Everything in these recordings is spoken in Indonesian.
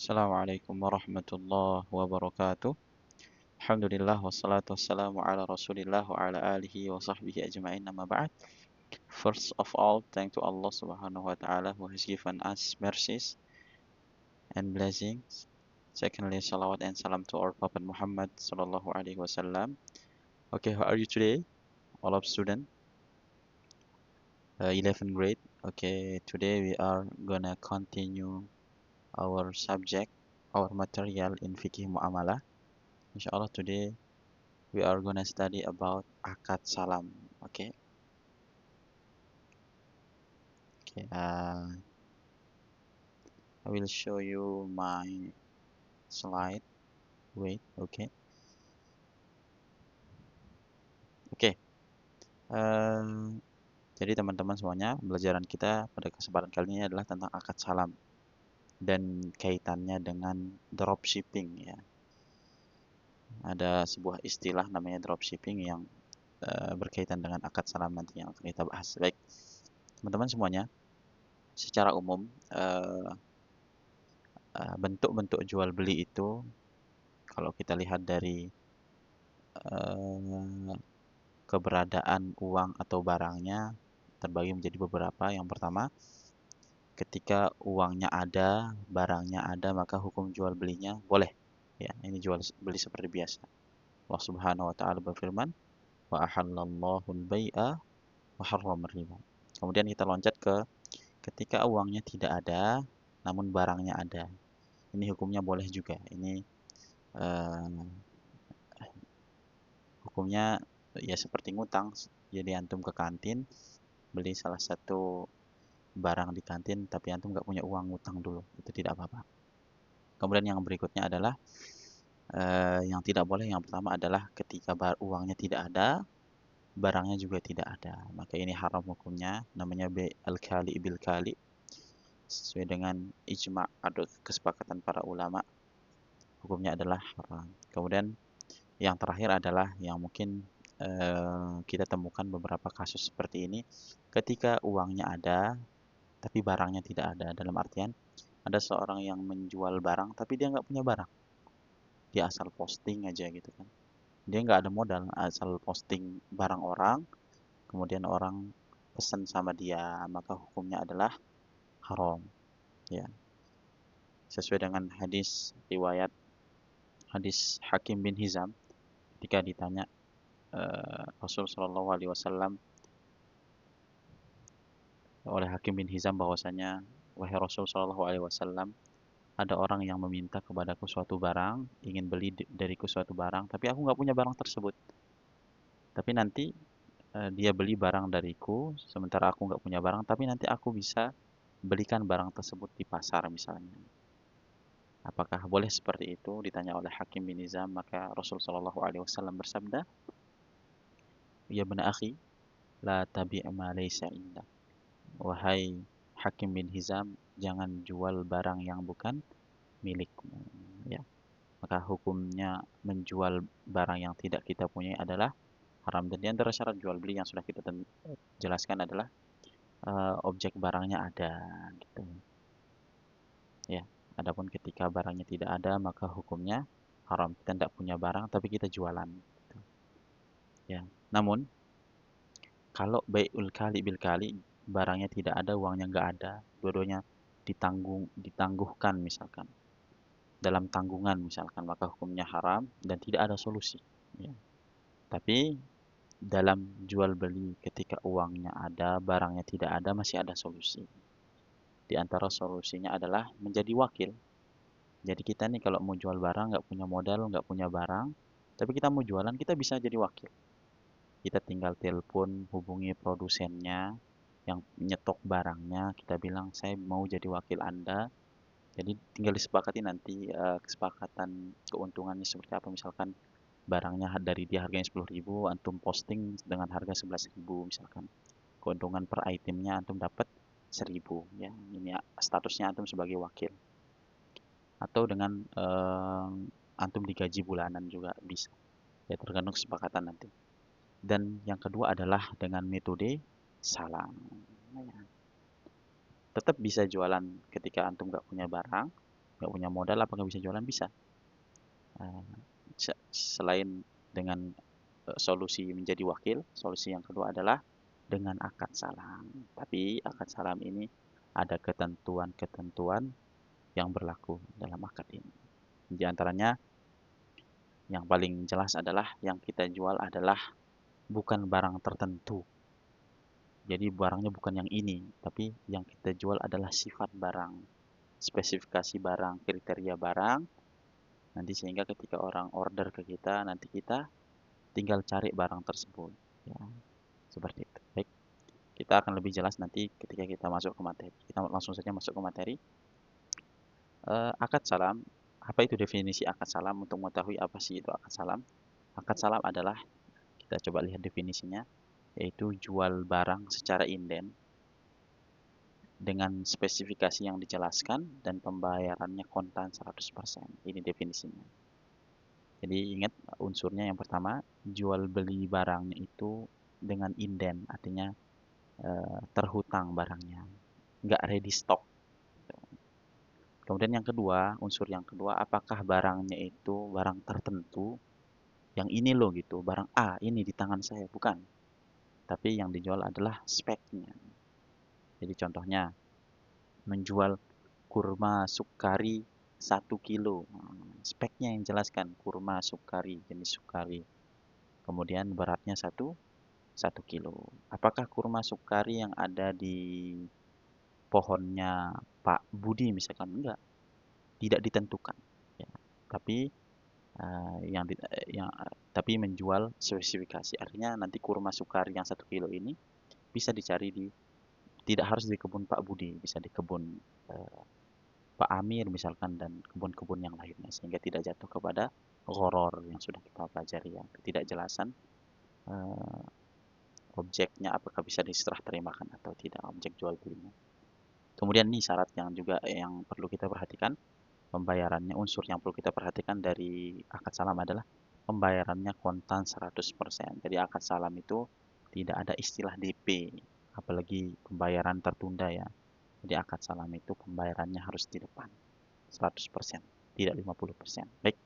Assalamualaikum warahmatullahi wabarakatuh. Alhamdulillah wassalatu wassalamu ala Rasulillah wa ala alihi wa sahbihi ajma'in amma ba'd. First of all, thank to Allah Subhanahu wa ta'ala who has given us mercies and blessings. Secondly, salawat and salam to our Prophet Muhammad sallallahu alaihi wasallam. Okay, how are you today? All of student 11th grade. Okay, today we are gonna continue our subject, our material in Fiqh Muamalah. Inshallah today we are gonna study about akad salam. Okay. Okay. I will show you my slide. Wait. Okay. Okay. Jadi teman-teman semuanya, pelajaran kita pada kesempatan kali ini adalah tentang akad salam dan kaitannya dengan dropshipping ya. Ada sebuah istilah namanya dropshipping yang berkaitan dengan akad salam nanti yang akan kita bahas. Baik, teman-teman semuanya, secara umum bentuk-bentuk jual beli itu kalau kita lihat dari keberadaan uang atau barangnya terbagi menjadi beberapa. Yang pertama, ketika uangnya ada, barangnya ada, maka hukum jual belinya boleh. Ya, ini jual beli seperti biasa. Allah Subhanahu wa taala berfirman, "Wa ahallallahu al-bai'a wa harrama riba." Kemudian kita loncat ke ketika uangnya tidak ada, namun barangnya ada. Ini hukumnya boleh juga. Ini hukumnya ya seperti ngutang. Jadi antum ke kantin beli salah satu barang di kantin tapi antum nggak punya uang, ngutang dulu, itu tidak apa-apa. Kemudian yang berikutnya adalah yang tidak boleh, yang pertama adalah ketika uangnya tidak ada, barangnya juga tidak ada, maka ini haram hukumnya, namanya al-kali bil kali, sesuai dengan ijma' atau kesepakatan para ulama, hukumnya adalah haram. Kemudian yang terakhir adalah yang mungkin kita temukan beberapa kasus seperti ini, ketika uangnya ada tapi barangnya tidak ada. Dalam artian ada seorang yang menjual barang tapi dia nggak punya barang, dia asal posting aja gitu kan, dia nggak ada modal, asal posting barang orang, kemudian orang pesan sama dia, maka hukumnya adalah haram ya, sesuai dengan hadis Hakim bin Hizam ketika ditanya Rasul Shallallahu Alaihi Wasallam oleh Hakim bin Hizam bahwasanya, wahai Rasul Shallallahu Alaihi Wasallam, ada orang yang meminta kepadaku suatu barang, ingin beli dariku suatu barang, tapi aku nggak punya barang tersebut. Tapi nanti dia beli barang dariku, sementara aku nggak punya barang, tapi nanti aku bisa belikan barang tersebut di pasar misalnya. Apakah boleh seperti itu? Ditanya oleh Hakim bin Hizam, maka Rasul Shallallahu Alaihi Wasallam bersabda, ya bena akhi, la tabi' ma laysa indak. Wahai Hakim bin Hizam, jangan jual barang yang bukan milikmu. Ya. Maka hukumnya menjual barang yang tidak kita punyai adalah haram. Dan di antara syarat jual beli yang sudah kita jelaskan adalah objek barangnya ada gitu. Ya. Adapun ketika barangnya tidak ada, maka hukumnya haram. Kita tidak punya barang tapi kita jualan gitu. Ya. Namun kalau bai'ul kali bil kali, barangnya tidak ada, uangnya nggak ada, dua-duanya ditangguhkan misalkan, dalam tanggungan misalkan, maka hukumnya haram dan tidak ada solusi ya. Tapi dalam jual beli ketika uangnya ada, barangnya tidak ada, masih ada solusi. Di antara solusinya adalah menjadi wakil. Jadi kita nih kalau mau jual barang, nggak punya modal, nggak punya barang, tapi kita mau jualan, kita bisa jadi wakil. Kita tinggal telepon, hubungi produsennya yang nyetok barangnya, kita bilang saya mau jadi wakil Anda. Jadi tinggal disepakati nanti kesepakatan keuntungannya seperti apa. Misalkan barangnya dari dia harganya 10.000, antum posting dengan harga 11.000 misalkan. Keuntungan per itemnya antum dapat 1.000 ya. Ini statusnya antum sebagai wakil. Atau dengan antum digaji bulanan juga bisa. Ya tergantung kesepakatan nanti. Dan yang kedua adalah dengan metode salam. Ya. Tetap bisa jualan ketika antum nggak punya barang, nggak punya modal apa nggak bisa jualan? Bisa. Eh, Selain dengan solusi menjadi wakil, solusi yang kedua adalah dengan akad salam. Tapi akad salam ini ada ketentuan-ketentuan yang berlaku dalam akad ini. Di antaranya yang paling jelas adalah yang kita jual adalah bukan barang tertentu. Jadi barangnya bukan yang ini, tapi yang kita jual adalah sifat barang, spesifikasi barang, kriteria barang. Nanti sehingga ketika orang order ke kita, nanti kita tinggal cari barang tersebut. Ya, seperti itu. Baik, kita akan lebih jelas nanti ketika kita masuk ke materi. Kita langsung saja masuk ke materi. Akad salam, apa itu definisi akad salam? Untuk mengetahui apa sih itu akad salam? Akad salam adalah, kita coba lihat definisinya, yaitu jual barang secara inden dengan spesifikasi yang dijelaskan dan pembayarannya kontan 100%. Ini definisinya. Jadi ingat unsurnya yang pertama, jual beli barangnya itu dengan inden, artinya terhutang barangnya, nggak ready stock. Kemudian yang kedua, unsur yang kedua, apakah barangnya itu barang tertentu, yang ini loh gitu, barang A ini di tangan saya, bukan. Tapi yang dijual adalah speknya. Jadi contohnya, menjual kurma sukari 1 kilo. Speknya yang jelaskan, kurma sukari, jenis sukari. Kemudian beratnya 1 kilo. Apakah kurma sukari yang ada di pohonnya Pak Budi misalkan? Enggak, tidak ditentukan. Ya. Tapi tapi menjual spesifikasi. Artinya nanti kurma sukari yang 1 kilo ini bisa dicari tidak harus di kebun Pak Budi, bisa di kebun eh, Pak Amir misalkan dan kebun-kebun yang lainnya, sehingga tidak jatuh kepada horor yang sudah kita pelajari ya, ketidakjelasan eh, objeknya apakah bisa diserah terimakan atau tidak, objek jual belinya. Kemudian nih syarat yang juga yang perlu kita perhatikan, pembayarannya, unsur yang perlu kita perhatikan dari akad salam adalah pembayarannya kontan 100%. Jadi akad salam itu tidak ada istilah DP, apalagi pembayaran tertunda ya. Jadi akad salam itu pembayarannya harus di depan 100%, tidak 50%. Baik,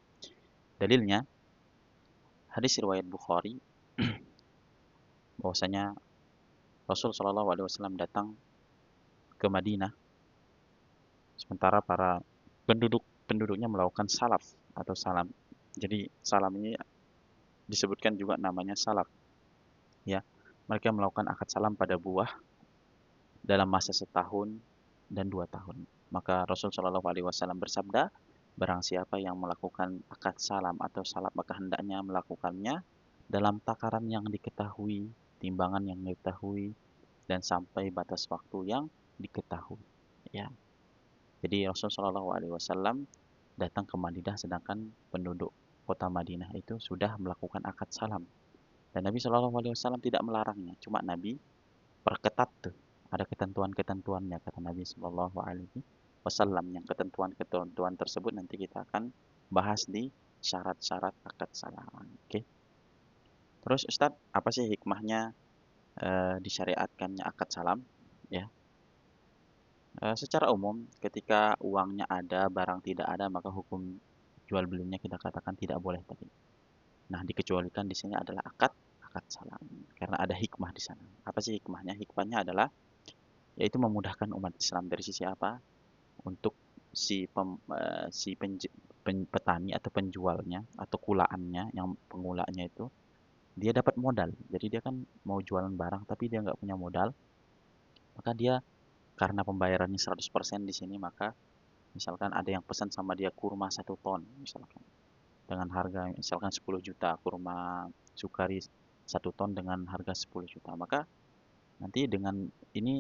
dalilnya hadis riwayat Bukhari bahwasanya Rasul Shallallahu alaihi wasallam datang ke Madinah sementara para penduduknya melakukan salaf atau salam. Jadi salam ini disebutkan juga namanya salaf ya. Mereka melakukan akad salam pada buah dalam masa setahun dan 2 tahun. Maka Rasul Shallallahu alaihi wasallam bersabda, barang siapa yang melakukan akad salam atau salaf maka hendaknya melakukannya dalam takaran yang diketahui, timbangan yang diketahui, dan sampai batas waktu yang diketahui. Ya, jadi Rasul Shallallahu Alaihi Wasallam datang ke Madinah sedangkan penduduk kota Madinah itu sudah melakukan akad salam. Dan Nabi Shallallahu Alaihi Wasallam tidak melarangnya, cuma Nabi perketat tuh. Ada ketentuan-ketentuannya kata Nabi Shallallahu Alaihi Wasallam. Yang ketentuan-ketentuan tersebut nanti kita akan bahas di syarat-syarat akad salam. Oke. Terus Ustadz, apa sih hikmahnya disyariatkannya akad salam? Ya, secara umum ketika uangnya ada, barang tidak ada, maka hukum jual belinya kita katakan tidak boleh tadi. Nah, dikecualikan di sini adalah akad salam karena ada hikmah di sana. Apa sih hikmahnya? Hikmahnya adalah yaitu memudahkan umat Islam dari sisi apa? Untuk petani atau penjualnya atau kulaannya, yang pengulanya itu dia dapat modal. Jadi dia kan mau jualan barang tapi dia nggak punya modal, maka dia karena pembayarannya 100% di sini, maka misalkan ada yang pesan sama dia kurma 1 ton misalkan dengan harga misalkan 10 juta, kurma sukari 1 ton dengan harga 10 juta, maka nanti dengan ini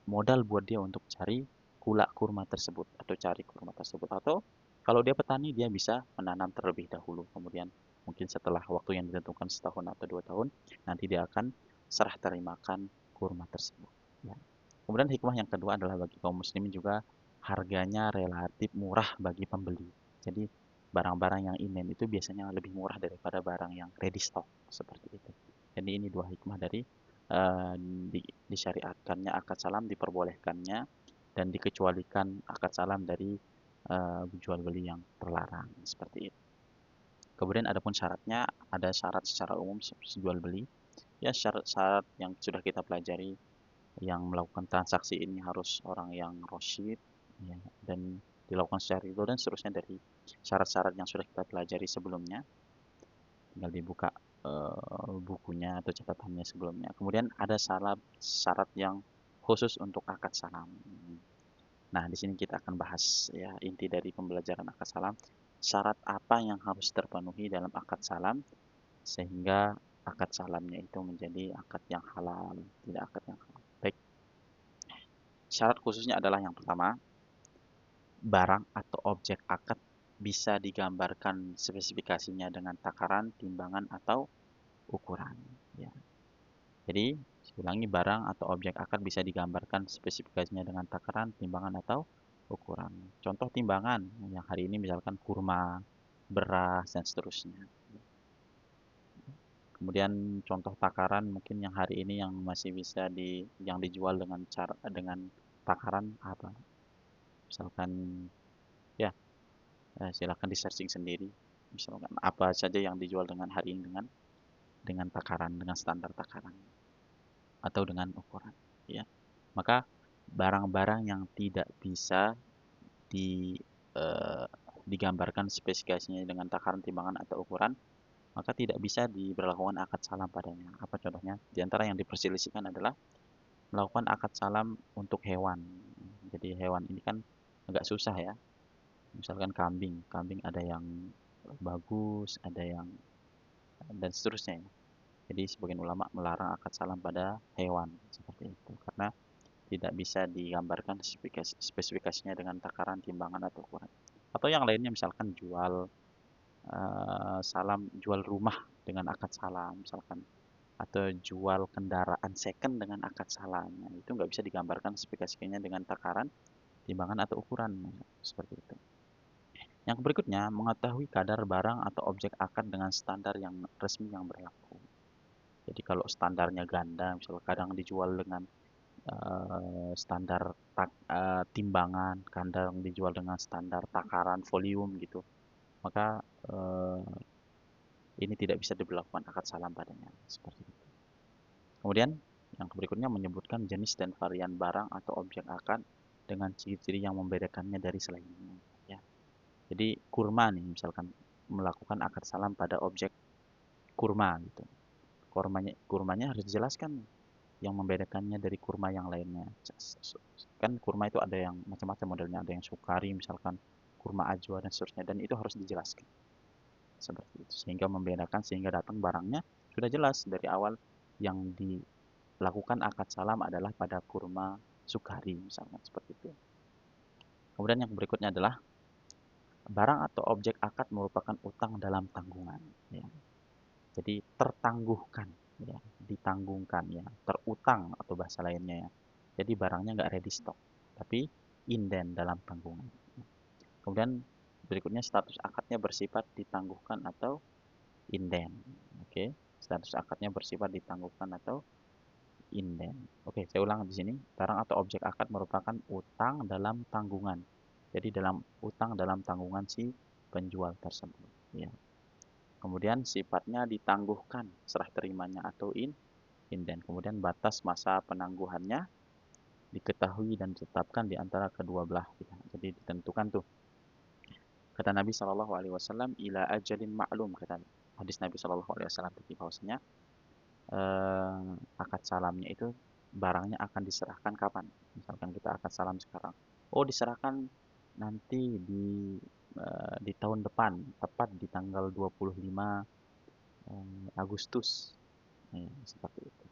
modal buat dia untuk cari kurma tersebut atau cari kurma tersebut, atau kalau dia petani dia bisa menanam terlebih dahulu, kemudian mungkin setelah waktu yang ditentukan setahun atau 2 tahun nanti dia akan serah terimakan kurma tersebut ya. Kemudian hikmah yang kedua adalah bagi kaum muslimin juga harganya relatif murah bagi pembeli. Jadi barang-barang yang inen itu biasanya lebih murah daripada barang yang ready stock seperti itu. Jadi ini dua hikmah dari eh, disyariatkannya akad salam, diperbolehkannya dan dikecualikan akad salam dari jual beli yang terlarang seperti itu. Kemudian adapun syaratnya, ada syarat secara umum jual beli. Ya syarat-syarat yang sudah kita pelajari, yang melakukan transaksi ini harus orang yang rasyid, ya, dan dilakukan secara itu dan seterusnya dari syarat-syarat yang sudah kita pelajari sebelumnya. Tinggal dibuka bukunya atau catatannya sebelumnya. Kemudian ada syarat yang khusus untuk akad salam. Nah, di sini kita akan bahas ya inti dari pembelajaran akad salam. Syarat apa yang harus terpenuhi dalam akad salam sehingga akad salamnya itu menjadi akad yang halal, tidak akad yang halal. Baik, syarat khususnya adalah yang pertama, barang atau objek akad bisa digambarkan spesifikasinya dengan takaran, timbangan, atau ukuran. Ya. Jadi, saya ulangi, barang atau objek akad bisa digambarkan spesifikasinya dengan takaran, timbangan, atau ukuran. Contoh timbangan yang hari ini misalkan kurma, beras, dan seterusnya. Kemudian contoh takaran mungkin yang hari ini yang masih bisa yang dijual dengan takaran apa? Misalkan ya, silakan di searching sendiri. Misalkan apa saja yang dijual dengan hari ini dengan takaran, dengan standar takaran atau dengan ukuran, ya. Maka barang-barang yang tidak bisa di eh, digambarkan spesifikasinya dengan takaran, timbangan, atau ukuran, maka tidak bisa diberlakukan akad salam padanya. Apa contohnya? Di antara yang diperselisihkan adalah melakukan akad salam untuk hewan. Jadi hewan ini kan agak susah ya. Misalkan kambing, kambing ada yang bagus, ada yang dan seterusnya ya. Jadi sebagian ulama melarang akad salam pada hewan seperti itu karena tidak bisa digambarkan spesifikasinya dengan takaran, timbangan, atau ukuran. Atau yang lainnya misalkan jual rumah dengan akad salam misalkan, atau jual kendaraan second dengan akad salam. Nah, itu nggak bisa digambarkan spesifikasinya dengan takaran, timbangan, atau ukuran seperti itu. Yang berikutnya, mengetahui kadar barang atau objek akad dengan standar yang resmi yang berlaku. Jadi kalau standarnya ganda, misalnya kadang dijual dengan standar timbangan, kadang dijual dengan standar takaran volume gitu, maka ini tidak bisa diberlakukan akad salam padanya seperti itu. Kemudian yang berikutnya menyebutkan jenis dan varian barang atau objek akad dengan ciri-ciri yang membedakannya dari selainnya. Ya. Jadi kurma nih misalkan melakukan akad salam pada objek kurma gitu. Kurmanya harus dijelaskan yang membedakannya dari kurma yang lainnya. Kan kurma itu ada yang macam-macam modelnya, ada yang sukari misalkan, kurma ajwa dan seterusnya, dan itu harus dijelaskan seperti itu sehingga membedakan, sehingga datang barangnya sudah jelas dari awal yang dilakukan akad salam adalah pada kurma sukari misalnya seperti itu. Kemudian yang berikutnya adalah barang atau objek akad merupakan utang dalam tanggungan, ya. Jadi tertangguhkan, ya, ditanggungkan, ya, terutang atau bahasa lainnya, ya. Jadi barangnya nggak ready stock, tapi inden dalam tanggungan. Kemudian berikutnya status akadnya bersifat ditangguhkan atau inden. Oke, status akadnya bersifat ditangguhkan atau inden. Oke, saya ulang di sini. Barang atau objek akad merupakan utang dalam tanggungan. Jadi dalam utang dalam tanggungan si penjual tersebut. Ya. Kemudian sifatnya ditangguhkan, serah terimanya atau inden. Kemudian batas masa penangguhannya diketahui dan ditetapkan di antara kedua belah pihak. Jadi ditentukan tuh. Kata Nabi Shallallahu Alaihi Wasallam, ila ajalin maklum, kata hadis Nabi Shallallahu Alaihi Wasallam tadi bahwasanya akad salamnya itu barangnya akan diserahkan kapan? Misalkan kita akad salam sekarang, oh diserahkan nanti di tahun depan, tepat di tanggal 25 Agustus, ya, seperti itu.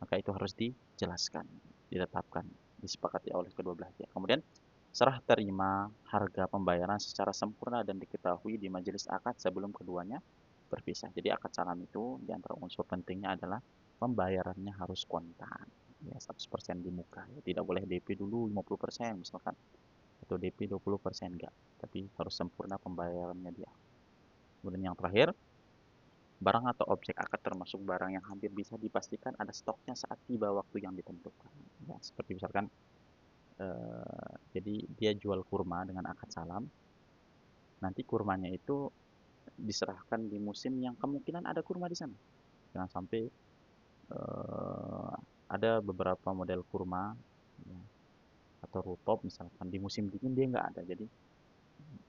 Maka itu harus dijelaskan, ditetapkan, disepakati oleh kedua belah pihak. Kemudian serah terima harga pembayaran secara sempurna dan diketahui di majelis akad sebelum keduanya berpisah. Jadi akad salam itu di antara unsur pentingnya adalah pembayarannya harus kontan. Ya, 100% di muka. Ya, tidak boleh DP dulu 50% misalkan. Atau DP 20% enggak. Tapi harus sempurna pembayarannya dia. Kemudian yang terakhir, barang atau objek akad termasuk barang yang hampir bisa dipastikan ada stoknya saat tiba waktu yang ditentukan. Ya, seperti misalkan Jadi dia jual kurma dengan akad salam, nanti kurmanya itu diserahkan di musim yang kemungkinan ada kurma di sana. Jangan sampai eh, ada beberapa model kurma ya, atau rutop misalkan di musim dingin dia nggak ada. Jadi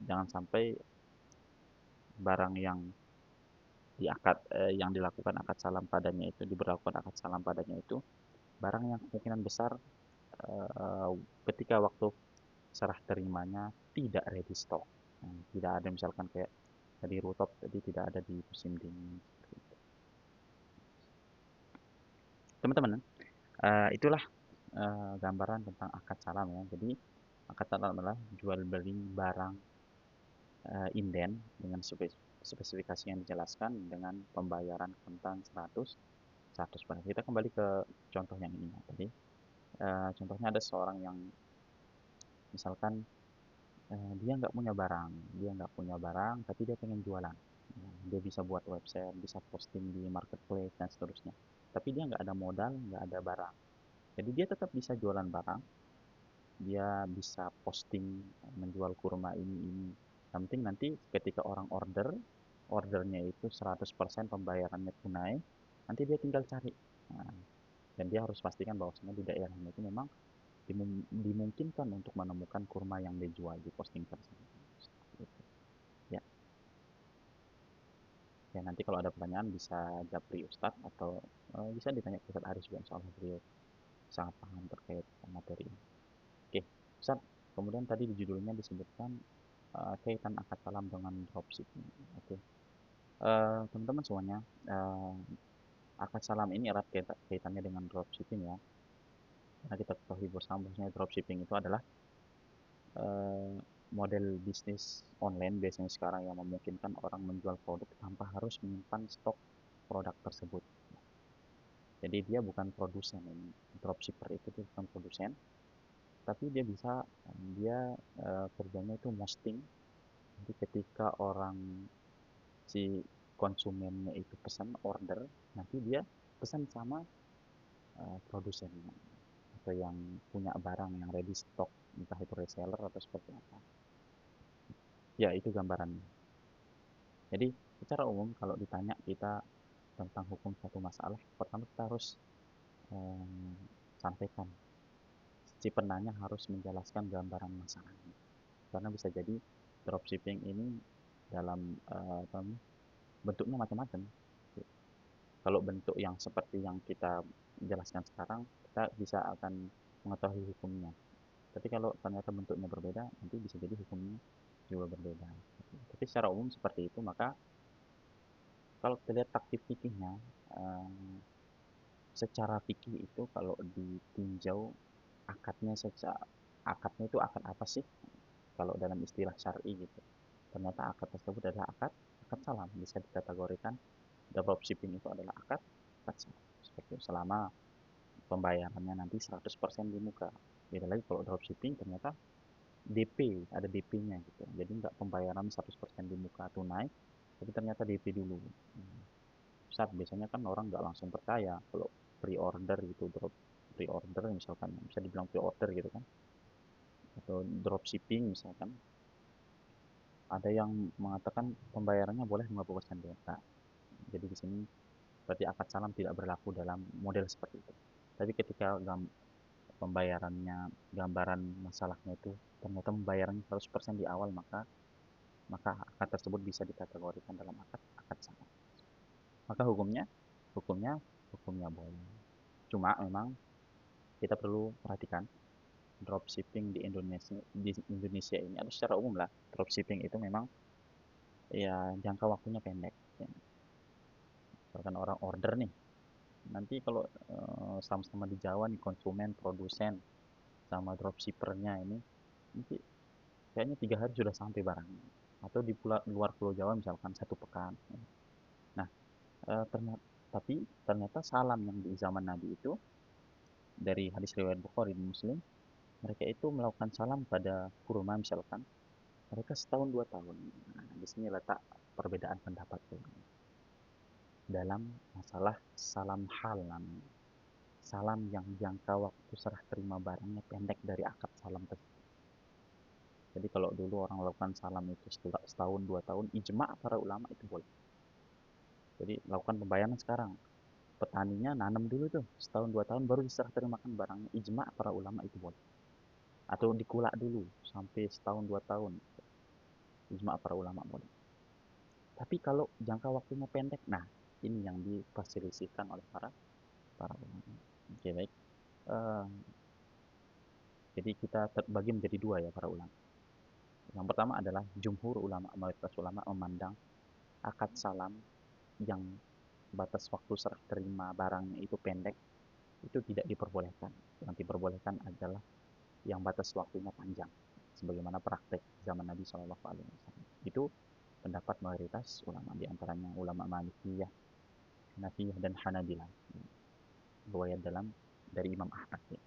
jangan sampai barang yang dilakukan akad salam padanya itu diberlakukan akad salam padanya itu barang yang kemungkinan besar eh, ketika waktu serah terimanya tidak ready stock. Nah, tidak ada misalkan kayak tadi rooftop tadi tidak ada di musim dingin. Teman-teman, itulah gambaran tentang akad salam ya. Jadi akad salam adalah jual beli barang inden dengan spesifikasi yang dijelaskan dengan pembayaran kontan 100%. Kita kembali ke contoh yang ini ya. Tadi contohnya ada seorang yang misalkan dia nggak punya barang, tapi dia pengen jualan. Ya, dia bisa buat website, bisa posting di marketplace dan seterusnya. Tapi dia nggak ada modal, nggak ada barang. Jadi dia tetap bisa jualan barang, dia bisa posting menjual kurma ini. Yang penting nanti ketika orang ordernya itu 100% pembayarannya tunai, nanti dia tinggal cari. Nah, dan dia harus pastikan bahwasanya di daerahnya itu memang dimungkinkan untuk menemukan kurma yang dijual di posting tersebut. Ya, ya nanti kalau ada pertanyaan bisa japri Ustadz atau bisa ditanya ke Ustadz Aris juga, insya Allah beliau sangat paham terkait materi ini. Oke, Ustadz, kemudian tadi di judulnya disebutkan kaitan akad salam dengan dropshipping. Oke, teman-teman semuanya, uh, akad salam ini erat kaitannya dengan dropshipping ya. Karena kita ketahui bersama bahwasanya dropshipping itu adalah eh, model bisnis online biasanya sekarang yang memungkinkan orang menjual produk tanpa harus menyimpan stok produk tersebut. Jadi dia bukan produsen ini. Dropshipper itu dia bukan produsen, tapi dia kerjanya itu posting. Jadi ketika si konsumennya itu pesan order, nanti dia pesan sama produsennya atau yang punya barang yang ready stock, entah itu reseller atau seperti apa. Ya, itu gambarannya. Jadi, secara umum kalau ditanya kita tentang hukum suatu masalah, pertama kita harus eh, sampaikan. Si penanya harus menjelaskan gambaran masalahnya. Karena bisa jadi dropshipping ini dalam bentuknya macam-macam. Kalau bentuk yang seperti yang kita jelaskan sekarang, kita bisa akan mengetahui hukumnya. Tapi kalau ternyata bentuknya berbeda, nanti bisa jadi hukumnya juga berbeda. Tapi secara umum seperti itu, maka kalau kita lihat taktik fikihnya, eh, secara fikih itu kalau ditinjau akadnya akadnya itu akad apa sih? Kalau dalam istilah syar'i gitu. Ternyata akad tersebut adalah akad salam. Bisa dikategorikan dropshipping itu adalah akad salam. Seperti itu. Selama pembayarannya nanti 100% di muka. Beda lagi kalau dropshipping ternyata DP, ada DP-nya gitu. Jadi nggak pembayaran 100% di muka tunai, tapi ternyata DP dulu. Saat biasanya kan orang nggak langsung percaya kalau pre-order gitu, pre-order misalkan, bisa dibilang pre-order gitu kan, atau dropshipping misalkan, ada yang mengatakan pembayarannya boleh 50% di muka. Jadi di sini berarti akad salam tidak berlaku dalam model seperti itu. Tapi ketika pembayarannya, gambaran masalahnya itu ternyata pembayarannya 100% di awal, maka maka akad tersebut bisa dikategorikan dalam akad salam. Maka hukumnya hukumnya boleh. Cuma memang kita perlu perhatikan dropshipping di Indonesia ini atau secara umum lah, dropshipping itu memang ya jangka waktunya pendek ya. Misalkan orang order nih, nanti kalau sama-sama di Jawa nih, konsumen, produsen sama dropshippernya ini nanti kayaknya 3 hari sudah sampai barangnya, atau di luar Pulau Jawa misalkan 1 pekan. Nah, ternyata tapi ternyata salam yang di zaman Nabi itu, dari hadis riwayat Bukhari dan Muslim, mereka itu melakukan salam pada kurma misalkan, mereka setahun 2 tahun. Nah, di sini letak perbedaan pendapat dalam masalah salam hal namanya. salam yang jangka waktu serah terima barangnya pendek dari akad salam tersebut. Jadi kalau dulu orang lakukan salam itu setahun 2 tahun, ijma para ulama itu boleh. Jadi lakukan pembayaran sekarang. Petaninya nanam dulu tuh setahun 2 tahun baru diserah terimakan barangnya. Ijma para ulama itu boleh. Atau dikulak dulu sampai setahun 2 tahun. Ijma para ulama boleh. Tapi kalau jangka waktunya pendek, nah ini yang diperselisihkan oleh para ulama. Oke, baik. Eh, jadi kita terbagi menjadi dua ya para ulama. Yang pertama adalah jumhur ulama, mayoritas ulama memandang akad salam yang batas waktu serah terima barangnya itu pendek, itu tidak diperbolehkan. Yang diperbolehkan adalah yang batas waktunya panjang, sebagaimana praktek zaman Nabi Shallallahu Alaihi Wasallam. Itu pendapat mayoritas ulama, diantaranya ulama Malikiyah, Hanafiyah dan Hanabilah. Riwayat dalam dari Imam Ahmad ya.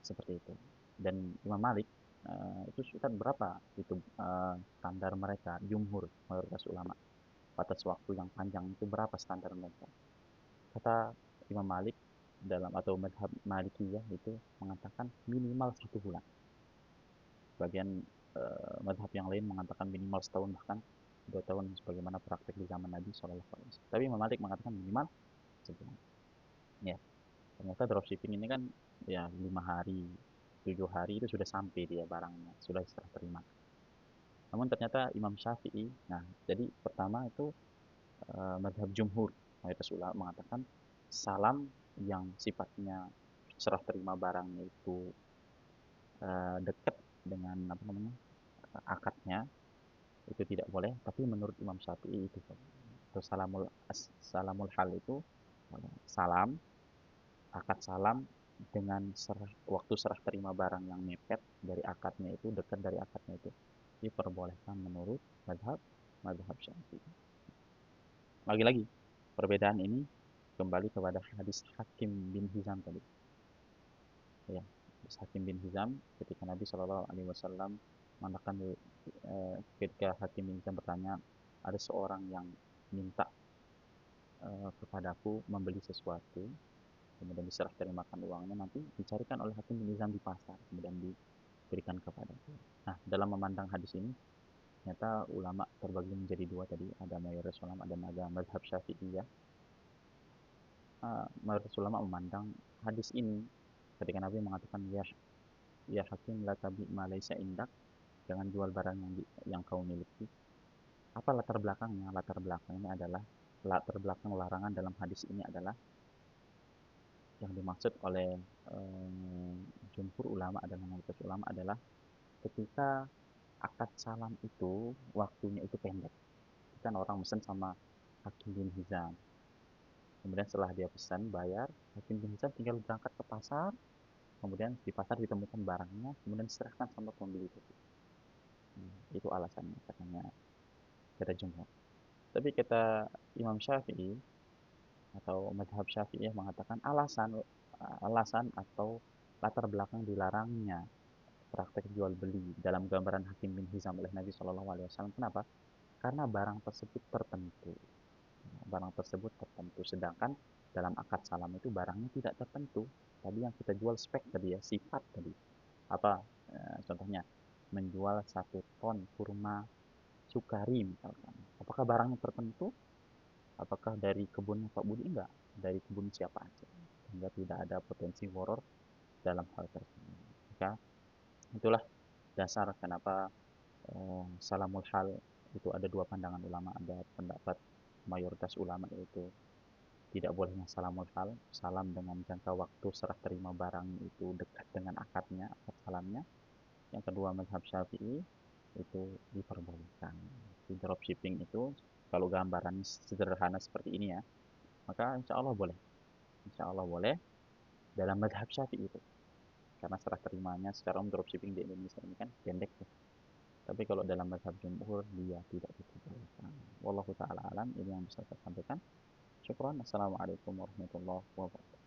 Seperti itu. Dan Imam Malik itu sekitar berapa itu standar mereka, jumhur mayoritas ulama, batas waktu yang panjang itu berapa standar mereka? Kata Imam Malik dalam atau madhab Malikiyah itu mengatakan minimal 1 bulan. Bagian madhab yang lain mengatakan minimal setahun, bahkan 2 tahun sebagaimana praktek di zaman Nabi Shallallahu Alaihi Wasallam. Tapi Imam Malik mengatakan minimal sebulan. Ya, ternyata dropshipping ini kan ya 5 hari, 7 hari itu sudah sampai dia barangnya, sudah serah terima. Namun ternyata Imam Syafi'i, nah jadi pertama itu madhab jumhur mayoritas ulama mengatakan salam yang sifatnya serah terima barangnya itu dekat dengan apa namanya akadnya itu tidak boleh, tapi menurut Imam Syafi'i itu boleh. Terus salamul hal itu salam, akad salam dengan waktu serah terima barang yang mepet dari akadnya itu, dekat dari akadnya itu diperbolehkan menurut madhab madhab Syafi'i. Lagi-lagi perbedaan ini kembali kepada hadis Hakim bin Hizam tadi. Ya, hadis Hakim bin Hizam ketika Nabi Shallallahu Alaihi Wasallam mengatakan ketika Hakim bin Hizam bertanya, ada seorang yang minta kepadaku membeli sesuatu, kemudian diserah terimakan uangnya, nanti dicarikan oleh Hakim bin Hizam di pasar, kemudian diberikan kepadaku. Nah, dalam memandang hadis ini, ternyata ulama terbagi menjadi dua tadi, ada mayoritas ulama dan ada madhab Syafi'iyah. Mayoritas ulama memandang hadis ini ketika Nabi mengatakan ya hakim la tabi ma laisa indak, jangan jual barang yang kau miliki. Apa latar belakangnya? Latar belakangnya adalah latar belakang larangan dalam hadis ini adalah yang dimaksud oleh jumhur ulama dan mayoritas ulama adalah ketika akad salam itu waktunya itu pendek. Kan orang mesen sama Hakim bin Hizam. Kemudian setelah dia pesan bayar, Hakim bin Hizam tinggal berangkat ke pasar, kemudian di pasar ditemukan barangnya, kemudian diserahkan sama pembeli itu. Itu alasannya katanya kata jumhur. Tapi kata Imam Syafi'i atau madhab Syafi'i mengatakan alasan atau latar belakang dilarangnya praktek jual beli dalam gambaran Hakim bin Hizam oleh Nabi Shallallahu Alaihi Wasallam. Kenapa? Karena barang tersebut tertentu. Barang tersebut tertentu. Sedangkan dalam akad salam itu barangnya tidak tertentu. Tadi yang kita jual spek tadi ya, sifat tadi. Apa contohnya? Menjual 1 ton kurma sukari misalkan. Apakah barangnya tertentu? Apakah dari kebunnya Pak Budi? Enggak. Dari kebun siapa aja. Sehingga tidak ada potensi horor dalam hal tersebut. Maka itulah dasar kenapa salamul hal itu ada dua pandangan ulama. Ada pendapat mayoritas ulama yaitu tidak bolehnya salamul hal, salam dengan jangka waktu serah terima barang itu dekat dengan akadnya, akad salamnya. Yang kedua mazhab Syafi'i itu diperbolehkan. Di dropshipping itu kalau gambaran sederhana seperti ini ya, maka insya Allah boleh. Insya Allah boleh dalam mazhab Syafi'i itu. Karena serah terimanya secara dropshipping di Indonesia ini kan pendek tuh. Tapi kalau dalam mazhab jumhur dia tidak diperbolehkan. Wallahu taala alam, ini yang bisa saya sampaikan. Syukran. Assalamualaikum warahmatullahi wabarakatuh.